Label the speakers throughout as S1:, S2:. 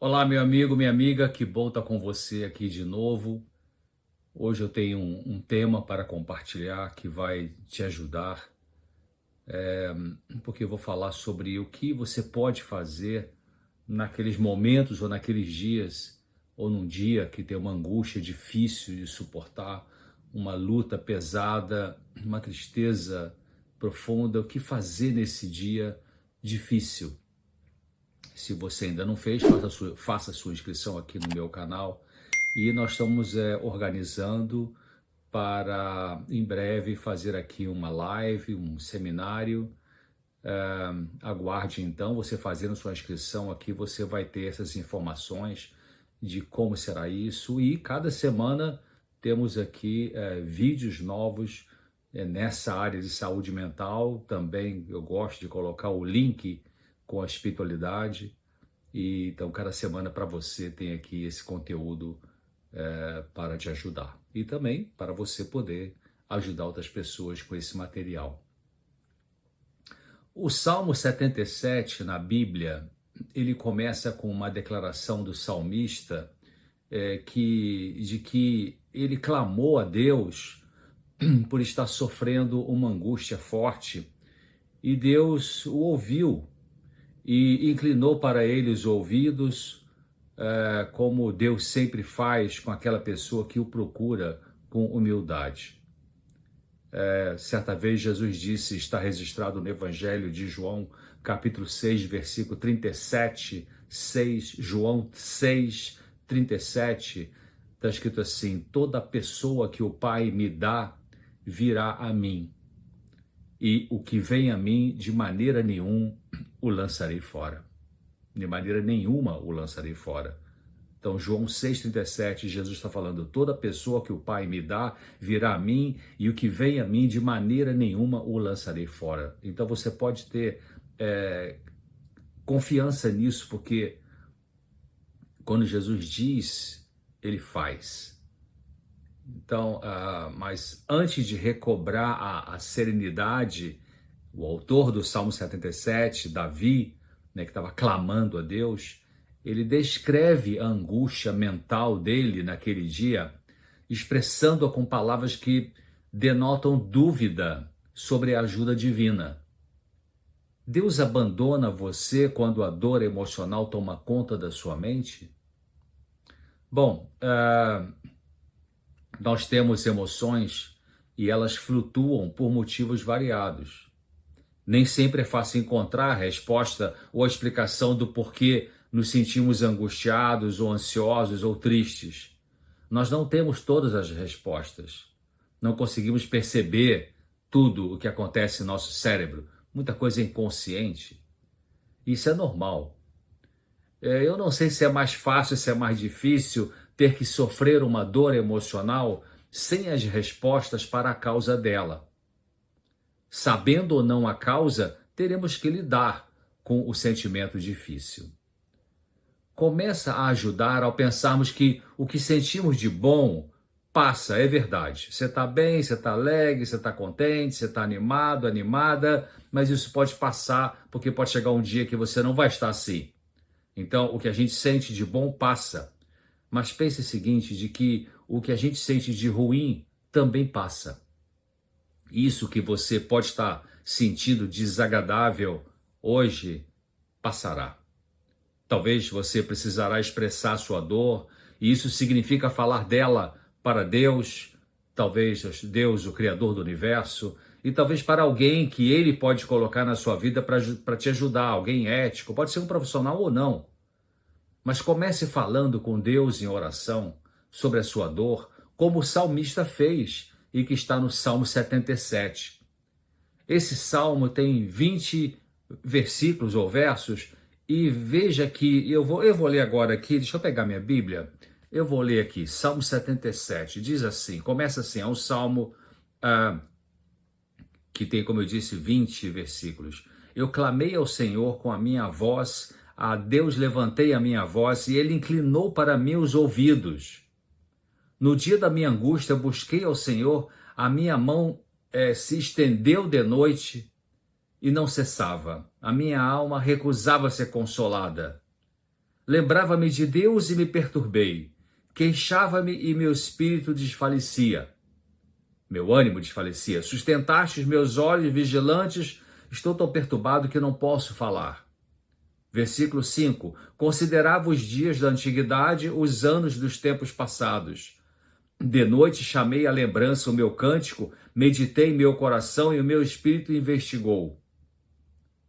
S1: Olá, meu amigo, minha amiga, que bom estar com você aqui de novo. Hoje eu tenho um tema para compartilhar que vai te ajudar, porque eu vou falar sobre o que você pode fazer naqueles momentos ou naqueles dias, ou num dia que tem uma angústia difícil de suportar, uma luta pesada, uma tristeza profunda. O que fazer nesse dia difícil? Se você ainda não fez, faça a sua inscrição aqui no meu canal. E nós estamos organizando para em breve fazer aqui uma live, um seminário. Aguarde então, você fazendo sua inscrição aqui, você vai ter essas informações de como será isso. E cada semana temos aqui vídeos novos nessa área de saúde mental. Também eu gosto de colocar o link com a espiritualidade. E então cada semana para você tem aqui esse conteúdo para te ajudar. E também para você poder ajudar outras pessoas com esse material. O Salmo 77 na Bíblia, ele começa com uma declaração do salmista de que ele clamou a Deus por estar sofrendo uma angústia forte, e Deus o ouviu e inclinou para ele os ouvidos, como Deus sempre faz com aquela pessoa que o procura com humildade. Certa vez Jesus disse, está registrado no Evangelho de João, capítulo 6, versículo 37, 6, João 6, 37, está escrito assim: toda pessoa que o Pai me dá virá a mim, e o que vem a mim, de maneira nenhuma o lançarei fora. De maneira nenhuma o lançarei fora. Então, João 6,37, Jesus está falando: toda pessoa que o Pai me dá virá a mim, e o que vem a mim, de maneira nenhuma o lançarei fora. Então, você pode ter confiança nisso, porque quando Jesus diz, ele faz. Então, mas antes de recobrar a serenidade, o autor do Salmo 77, Davi, que estava clamando a Deus, ele descreve a angústia mental dele naquele dia, expressando-a com palavras que denotam dúvida sobre a ajuda divina. Deus abandona você quando a dor emocional toma conta da sua mente? Bom, nós temos emoções e elas flutuam por motivos variados. Nem sempre é fácil encontrar a resposta ou a explicação do porquê nos sentimos angustiados ou ansiosos ou tristes. Nós não temos todas as respostas. Não conseguimos perceber tudo o que acontece em nosso cérebro. Muita coisa é inconsciente. Isso é normal. Eu não sei se é mais fácil, se é mais difícil ter que sofrer uma dor emocional sem as respostas para a causa dela. Sabendo ou não a causa, teremos que lidar com o sentimento difícil. Começa a ajudar ao pensarmos que o que sentimos de bom passa, é verdade. Você está bem, você está alegre, você está contente, você está animado, animada, mas isso pode passar, porque pode chegar um dia que você não vai estar assim. Então, o que a gente sente de bom passa. Mas pense o seguinte, de que o que a gente sente de ruim também passa. Isso que você pode estar sentindo desagradável hoje passará. Talvez você precisará expressar sua dor, e isso significa falar dela para Deus, talvez Deus, o Criador do Universo, e talvez para alguém que Ele pode colocar na sua vida para te ajudar, alguém ético, pode ser um profissional ou não. Mas comece falando com Deus em oração sobre a sua dor, como o salmista fez e que está no Salmo 77. Esse salmo tem 20 versículos ou versos, e veja que eu vou ler agora aqui, deixa eu pegar minha Bíblia, eu vou ler aqui, Salmo 77, diz assim, começa assim, é um salmo que tem, como eu disse, 20 versículos. Eu clamei ao Senhor com a minha voz, a Deus levantei a minha voz, e Ele inclinou para mim os ouvidos. No dia da minha angústia, busquei ao Senhor, a minha mão se estendeu de noite e não cessava. A minha alma recusava ser consolada. Lembrava-me de Deus e me perturbei. Queixava-me e meu espírito desfalecia. Meu ânimo desfalecia. Sustentaste os meus olhos vigilantes. Estou tão perturbado que não posso falar. Versículo 5. Considerava os dias da antiguidade, os anos dos tempos passados. De noite chamei à lembrança o meu cântico, meditei em meu coração e o meu espírito investigou.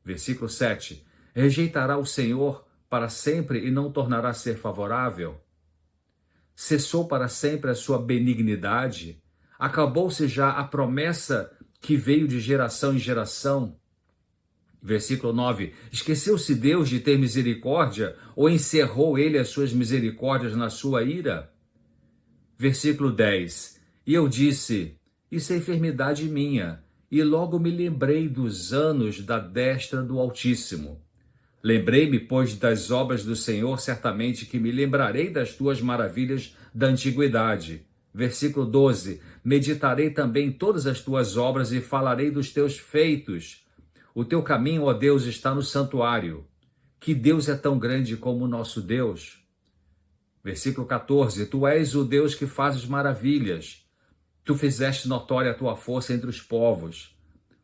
S1: Versículo 7. Rejeitará o Senhor para sempre e não tornará a ser favorável? Cessou para sempre a sua benignidade? Acabou-se já a promessa que veio de geração em geração? Versículo 9. Esqueceu-se Deus de ter misericórdia ou encerrou ele as suas misericórdias na sua ira? Versículo 10. E eu disse, isso é enfermidade minha, e logo me lembrei dos anos da destra do Altíssimo. Lembrei-me, pois, das obras do Senhor, certamente que me lembrarei das tuas maravilhas da antiguidade. Versículo 12. Meditarei também todas as tuas obras e falarei dos teus feitos. O teu caminho, ó Deus, está no santuário. Que Deus é tão grande como o nosso Deus? Versículo 14. Tu és o Deus que fazes maravilhas. Tu fizeste notória a tua força entre os povos.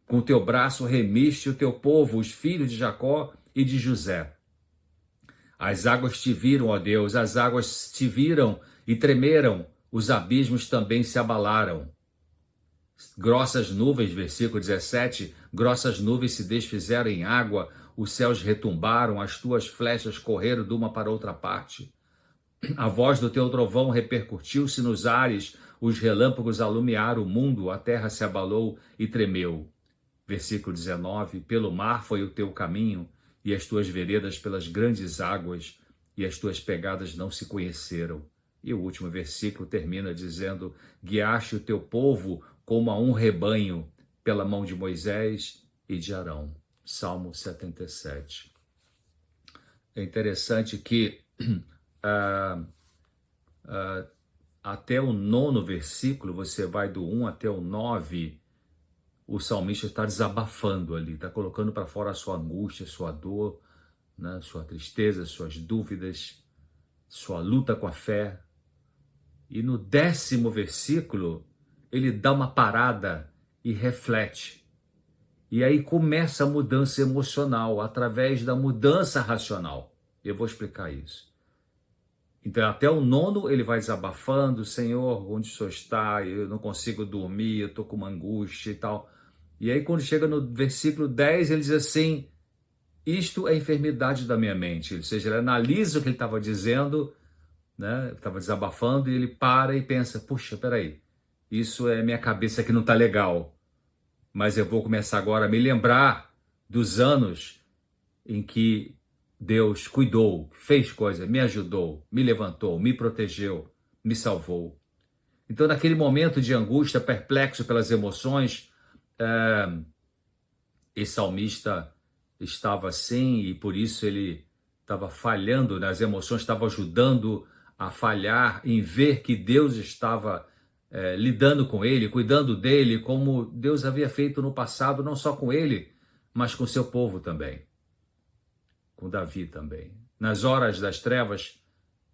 S1: Com o teu braço remiste o teu povo, os filhos de Jacó e de José. As águas te viram, ó Deus, as águas te viram e tremeram, os abismos também se abalaram. Grossas nuvens, versículo 17, grossas nuvens se desfizeram em água, os céus retumbaram, as tuas flechas correram de uma para outra parte. A voz do teu trovão repercutiu-se nos ares, os relâmpagos alumiaram o mundo, a terra se abalou e tremeu. Versículo 19, pelo mar foi o teu caminho, e as tuas veredas pelas grandes águas, e as tuas pegadas não se conheceram. E o último versículo termina dizendo, guiaste o teu povo como a um rebanho, pela mão de Moisés e de Arão. Salmo 77. É interessante que até o 9º versículo, você vai do 1 até o 9, o salmista está desabafando ali, está colocando para fora a sua angústia, sua dor, né, sua tristeza, suas dúvidas, sua luta com a fé. E no 10º versículo, ele dá uma parada e reflete. E aí começa a mudança emocional através da mudança racional. Eu vou explicar isso. Então, até o 9º ele vai desabafando, Senhor, onde o Senhor está? Eu não consigo dormir, eu estou com uma angústia e tal. E aí, quando chega no versículo 10, ele diz assim, isto é a enfermidade da minha mente. Ou seja, ele analisa o que ele estava dizendo, né? Estava desabafando, e ele para e pensa, puxa, peraí, isso é minha cabeça que não está legal. Mas eu vou começar agora a me lembrar dos anos em que Deus cuidou, fez coisa, me ajudou, me levantou, me protegeu, me salvou. Então, naquele momento de angústia, perplexo pelas emoções, esse salmista estava assim e por isso ele estava falhando nas emoções, estava ajudando a falhar em ver que Deus estava lidando com ele, cuidando dele, como Deus havia feito no passado, não só com ele, mas com seu povo também. Com Davi também. Nas horas das trevas,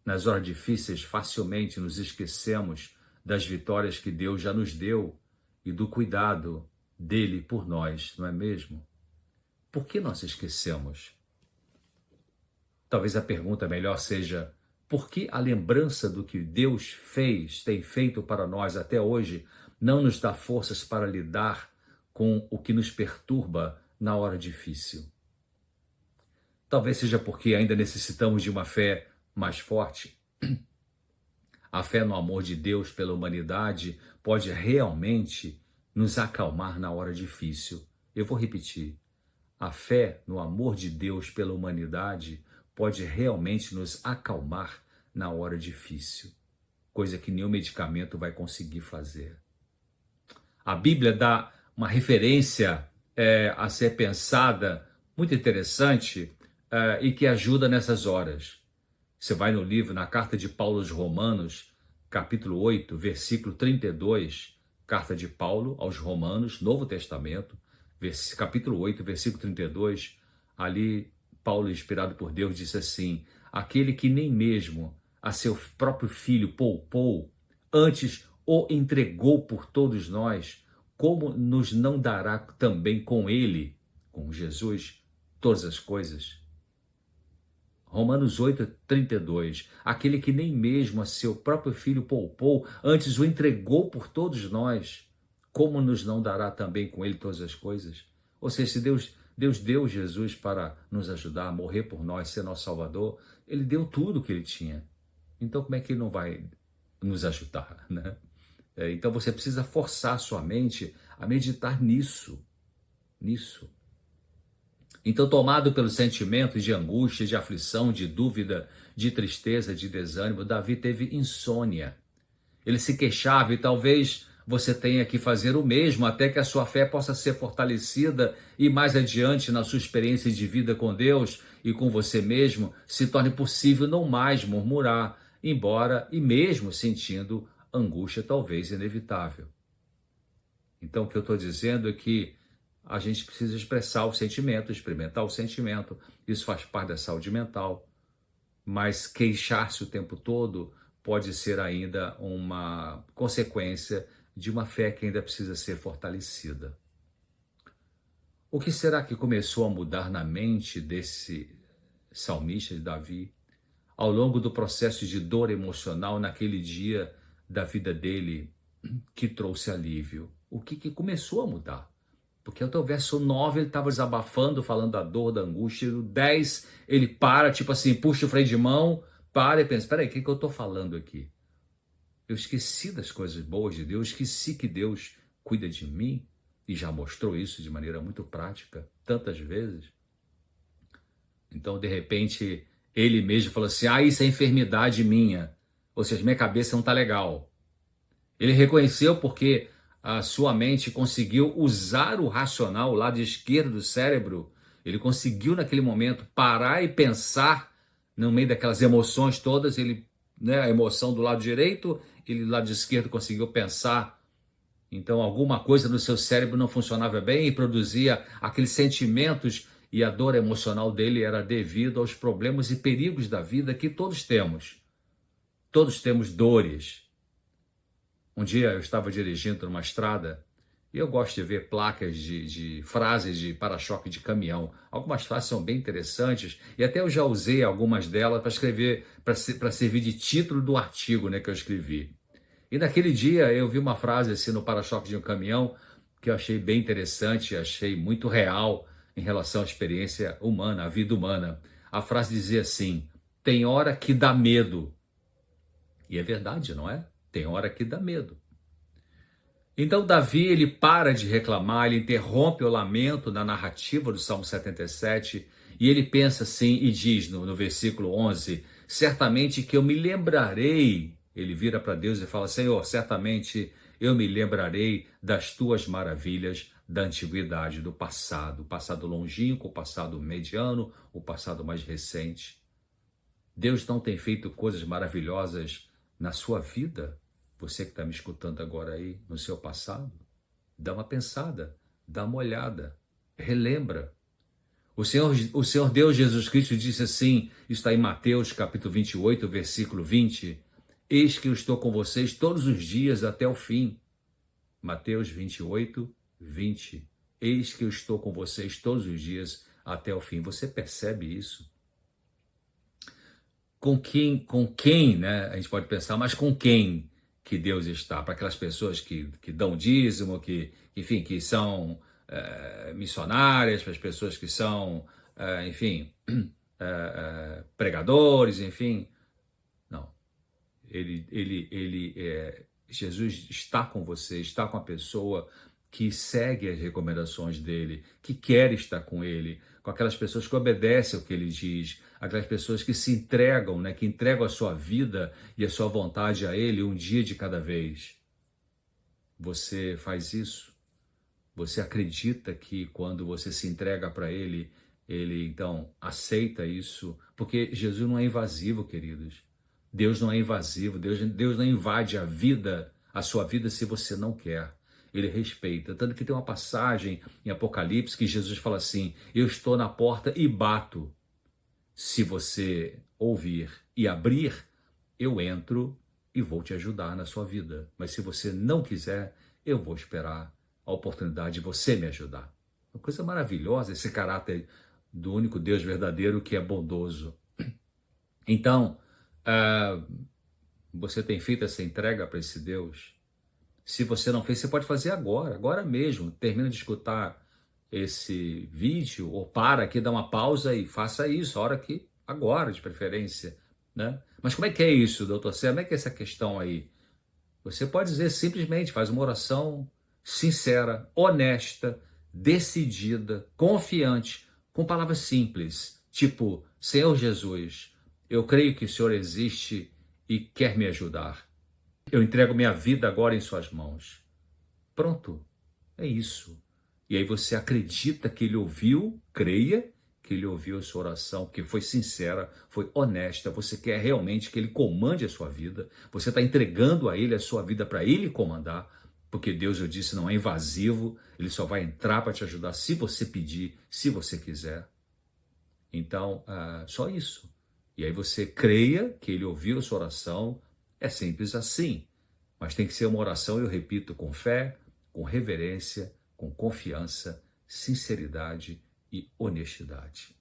S1: nas horas difíceis, facilmente nos esquecemos das vitórias que Deus já nos deu e do cuidado dele por nós, não é mesmo? Por que nós esquecemos? Talvez a pergunta melhor seja, por que a lembrança do que Deus fez, tem feito para nós até hoje, não nos dá forças para lidar com o que nos perturba na hora difícil? Talvez seja porque ainda necessitamos de uma fé mais forte. A fé no amor de Deus pela humanidade pode realmente nos acalmar na hora difícil. Eu vou repetir. A fé no amor de Deus pela humanidade pode realmente nos acalmar na hora difícil, coisa que nenhum medicamento vai conseguir fazer. A Bíblia dá uma referência a ser pensada, muito interessante, e que ajuda nessas horas. Você vai no livro, na carta de Paulo aos Romanos, capítulo 8, versículo 32, carta de Paulo aos Romanos, Novo Testamento, capítulo 8, versículo 32, ali Paulo, inspirado por Deus, disse assim, aquele que nem mesmo a seu próprio filho poupou, antes o entregou por todos nós, como nos não dará também com ele, com Jesus, todas as coisas? Romanos 8:32, aquele que nem mesmo a seu próprio filho poupou, antes o entregou por todos nós, como nos não dará também com ele todas as coisas? Ou seja, se Deus deu Jesus para nos ajudar, morrer por nós, ser nosso Salvador, ele deu tudo o que ele tinha. Então como é que ele não vai nos ajudar, né? Então você precisa forçar a sua mente a meditar nisso. Então, tomado pelos sentimentos de angústia, de aflição, de dúvida, de tristeza, de desânimo, Davi teve insônia. Ele se queixava e talvez você tenha que fazer o mesmo até que a sua fé possa ser fortalecida e mais adiante na sua experiência de vida com Deus e com você mesmo se torne possível não mais murmurar, embora e mesmo sentindo angústia talvez inevitável. Então, o que eu estou dizendo é que a gente precisa expressar o sentimento, experimentar o sentimento. Isso faz parte da saúde mental. Mas queixar-se o tempo todo pode ser ainda uma consequência de uma fé que ainda precisa ser fortalecida. O que será que começou a mudar na mente desse salmista de Davi ao longo do processo de dor emocional naquele dia da vida dele que trouxe alívio? O que começou a mudar? Porque até o verso 9 ele estava desabafando, falando da dor, da angústia. No 10 ele para, tipo assim, puxa o freio de mão, para e pensa, espera aí, o que eu estou falando aqui? Eu esqueci das coisas boas de Deus, esqueci que Deus cuida de mim e já mostrou isso de maneira muito prática, tantas vezes. Então, de repente, ele mesmo falou assim, isso é enfermidade minha, ou seja, minha cabeça não está legal. Ele reconheceu porque a sua mente conseguiu usar o racional, o lado esquerdo do cérebro, ele conseguiu naquele momento parar e pensar no meio daquelas emoções todas, a emoção do lado direito, ele do lado esquerdo conseguiu pensar. Então alguma coisa no seu cérebro não funcionava bem e produzia aqueles sentimentos, e a dor emocional dele era devido aos problemas e perigos da vida que todos temos. Todos temos dores. Um dia eu estava dirigindo numa estrada e eu gosto de ver placas de frases de para-choque de caminhão. Algumas frases são bem interessantes e até eu já usei algumas delas para escrever, para servir de título do artigo, que eu escrevi. E naquele dia eu vi uma frase assim no para-choque de um caminhão que eu achei bem interessante, achei muito real em relação à experiência humana, à vida humana. A frase dizia assim, tem hora que dá medo. E é verdade, não é? Tem hora que dá medo. Então Davi, ele para de reclamar, ele interrompe o lamento na narrativa do Salmo 77 e ele pensa assim e diz no versículo 11, certamente que eu me lembrarei, ele vira para Deus e fala, Senhor, certamente eu me lembrarei das tuas maravilhas da antiguidade, do passado, o passado longínquo, o passado mediano, o passado mais recente. Deus não tem feito coisas maravilhosas na sua vida? Você que está me escutando agora aí, no seu passado, dá uma pensada, dá uma olhada, relembra. O Senhor Deus Jesus Cristo disse assim, está em Mateus capítulo 28, versículo 20, eis que eu estou com vocês todos os dias até o fim. Mateus 28, 20, eis que eu estou com vocês todos os dias até o fim. Você percebe isso? Com quem, né? A gente pode pensar, mas com quem que Deus está? Para aquelas pessoas que dão dízimo, enfim, que são missionárias, para as pessoas que são, pregadores, enfim. Não. Jesus está com você, está com a pessoa que segue as recomendações dele, que quer estar com ele, com aquelas pessoas que obedecem ao que ele diz, aquelas pessoas que se entregam, que entregam a sua vida e a sua vontade a ele um dia de cada vez. Você faz isso? Você acredita que quando você se entrega para ele, ele então aceita isso? Porque Jesus não é invasivo, queridos. Deus não é invasivo, Deus não invade a sua vida se você não quer. Ele respeita, tanto que tem uma passagem em Apocalipse que Jesus fala assim, eu estou na porta e bato. Se você ouvir e abrir, eu entro e vou te ajudar na sua vida. Mas se você não quiser, eu vou esperar a oportunidade de você me ajudar. Uma coisa maravilhosa esse caráter do único Deus verdadeiro que é bondoso. Então, você tem feito essa entrega para esse Deus? Se você não fez, você pode fazer agora, agora mesmo. Termina de escutar esse vídeo, ou para aqui, dá uma pausa e faça isso, a hora que, agora de preferência, né? Mas como é que é isso, doutor Sérgio? Como é que é essa questão aí? Você pode dizer simplesmente, faz uma oração sincera, honesta, decidida, confiante, com palavras simples, tipo, Senhor Jesus, eu creio que o Senhor existe e quer me ajudar. Eu entrego minha vida agora em suas mãos. Pronto, é isso. E aí você acredita que ele ouviu, creia que ele ouviu a sua oração, que foi sincera, foi honesta, você quer realmente que ele comande a sua vida, você está entregando a ele a sua vida para ele comandar, porque Deus, eu disse, não é invasivo, ele só vai entrar para te ajudar se você pedir, se você quiser. Então, só isso. E aí você creia que ele ouviu a sua oração, é simples assim, mas tem que ser uma oração, eu repito, com fé, com reverência, com confiança, sinceridade e honestidade.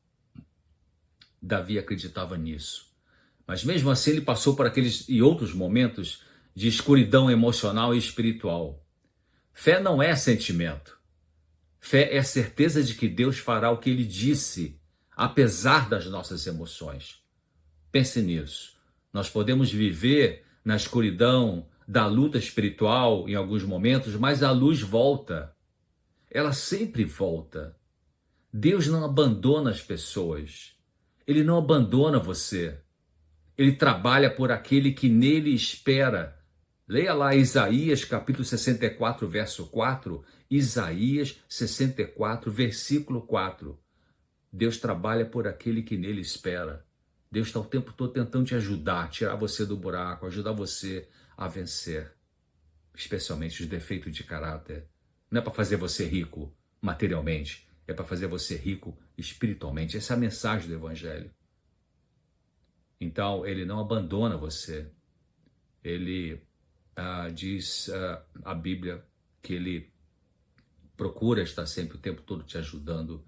S1: Davi acreditava nisso. Mas mesmo assim ele passou por aqueles e outros momentos de escuridão emocional e espiritual. Fé não é sentimento. Fé é a certeza de que Deus fará o que ele disse, apesar das nossas emoções. Pense nisso. Nós podemos viver na escuridão da luta espiritual em alguns momentos, mas a luz volta. Ela sempre volta. Deus não abandona as pessoas. Ele não abandona você. Ele trabalha por aquele que nele espera. Leia lá Isaías capítulo 64, verso 4. Isaías 64, versículo 4. Deus trabalha por aquele que nele espera. Deus está o tempo todo tentando te ajudar, tirar você do buraco, ajudar você a vencer. Especialmente os defeitos de caráter. Não é para fazer você rico materialmente, é para fazer você rico espiritualmente. Essa é a mensagem do Evangelho. Então, ele não abandona você. Ele diz a Bíblia que ele procura estar sempre o tempo todo te ajudando.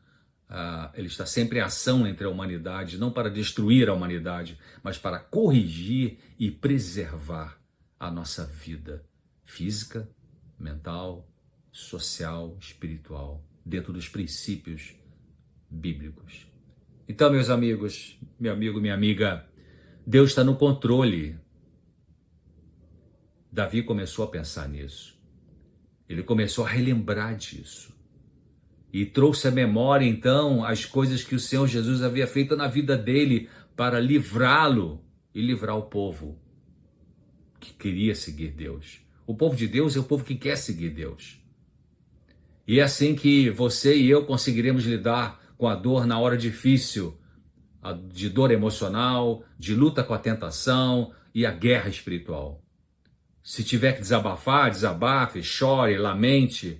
S1: Ele está sempre em ação entre a humanidade, não para destruir a humanidade, mas para corrigir e preservar a nossa vida física, mental, social, espiritual, dentro dos princípios bíblicos. Então, meus amigos, meu amigo, minha amiga, Deus está no controle. Davi começou a pensar nisso. Ele começou a relembrar disso. E trouxe à memória, então, as coisas que o Senhor Jesus havia feito na vida dele para livrá-lo e livrar o povo que queria seguir Deus. O povo de Deus é o povo que quer seguir Deus. E é assim que você e eu conseguiremos lidar com a dor na hora difícil, de dor emocional, de luta com a tentação e a guerra espiritual. Se tiver que desabafar, desabafe, chore, lamente,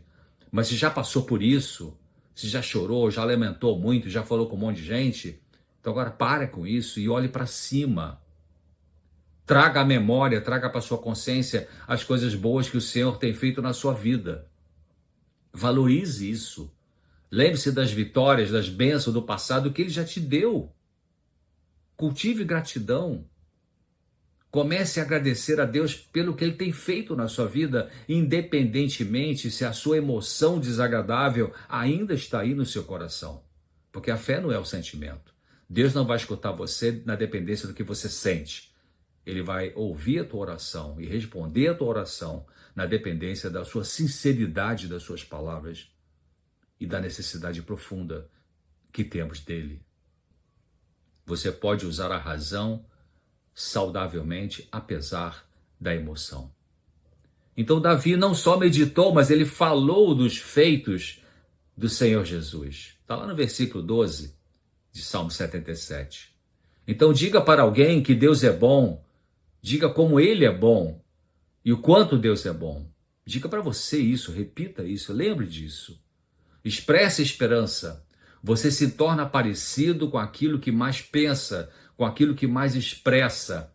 S1: mas se já passou por isso, se já chorou, já lamentou muito, já falou com um monte de gente, então agora para com isso e olhe para cima. Traga à memória, traga para sua consciência as coisas boas que o Senhor tem feito na sua vida. Valorize isso. Lembre-se das vitórias, das bênçãos do passado que Ele já te deu. Cultive gratidão. Comece a agradecer a Deus pelo que Ele tem feito na sua vida, independentemente se a sua emoção desagradável ainda está aí no seu coração. Porque a fé não é o sentimento. Deus não vai escutar você na dependência do que você sente. Ele vai ouvir a tua oração e responder a tua oração na dependência da sua sinceridade das suas palavras e da necessidade profunda que temos dele. Você pode usar a razão saudavelmente, apesar da emoção. Então Davi não só meditou, mas ele falou dos feitos do Senhor Jesus. Está lá no versículo 12 de Salmo 77. Então diga para alguém que Deus é bom, diga como Ele é bom e o quanto Deus é bom. Diga para você isso, repita isso, lembre disso. Expresse esperança. Você se torna parecido com aquilo que mais pensa, com aquilo que mais expressa.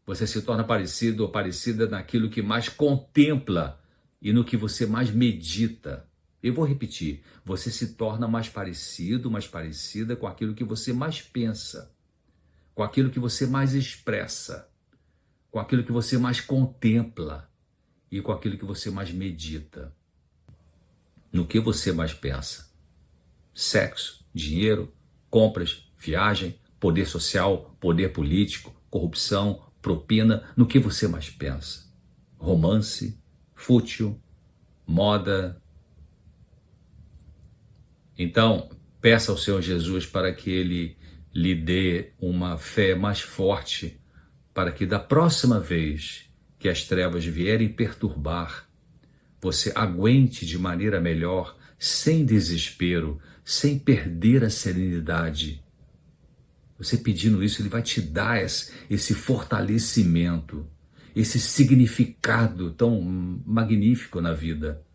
S1: Você se torna parecido ou parecida naquilo que mais contempla e no que você mais medita. Eu vou repetir, você se torna mais parecido, mais parecida com aquilo que você mais pensa, com aquilo que você mais expressa, com aquilo que você mais contempla e com aquilo que você mais medita. No que você mais pensa? Sexo, dinheiro, compras, viagem, poder social, poder político, corrupção, propina, no que você mais pensa? Romance, fútil, moda. Então, peça ao Senhor Jesus para que Ele lhe dê uma fé mais forte, para que da próxima vez que as trevas vierem perturbar, você aguente de maneira melhor, sem desespero, sem perder a serenidade. Você pedindo isso, Ele vai te dar esse fortalecimento, esse significado tão magnífico na vida,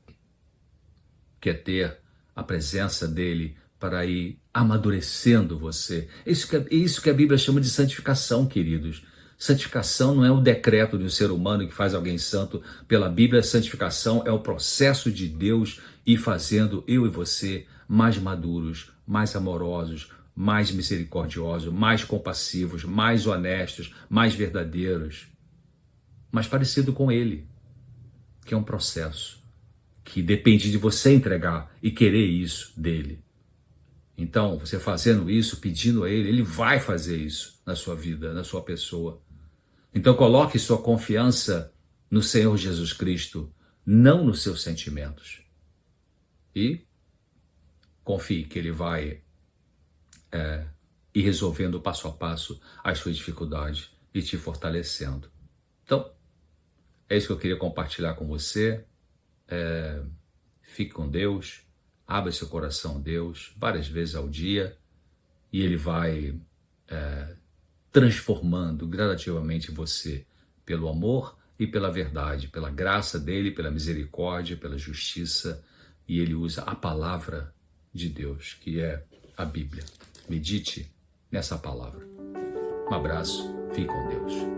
S1: que é ter a presença dEle para ir amadurecendo você. É isso que a Bíblia chama de santificação, queridos. Santificação não é o decreto de um ser humano que faz alguém santo. Pela Bíblia, santificação é o processo de Deus ir fazendo eu e você mais maduros, mais amorosos, mais misericordiosos, mais compassivos, mais honestos, mais verdadeiros, mais parecido com Ele, que é um processo que depende de você entregar e querer isso dele. Então, você fazendo isso, pedindo a Ele, Ele vai fazer isso na sua vida, na sua pessoa. Então, coloque sua confiança no Senhor Jesus Cristo, não nos seus sentimentos. E confie que Ele vai ir resolvendo passo a passo as suas dificuldades e te fortalecendo. Então, é isso que eu queria compartilhar com você. Fique com Deus, abra seu coração a Deus várias vezes ao dia e Ele vai transformando gradativamente você pelo amor e pela verdade, pela graça dEle, pela misericórdia, pela justiça, e Ele usa a palavra de Deus, que é a Bíblia. Medite nessa palavra. Um abraço, fique com Deus.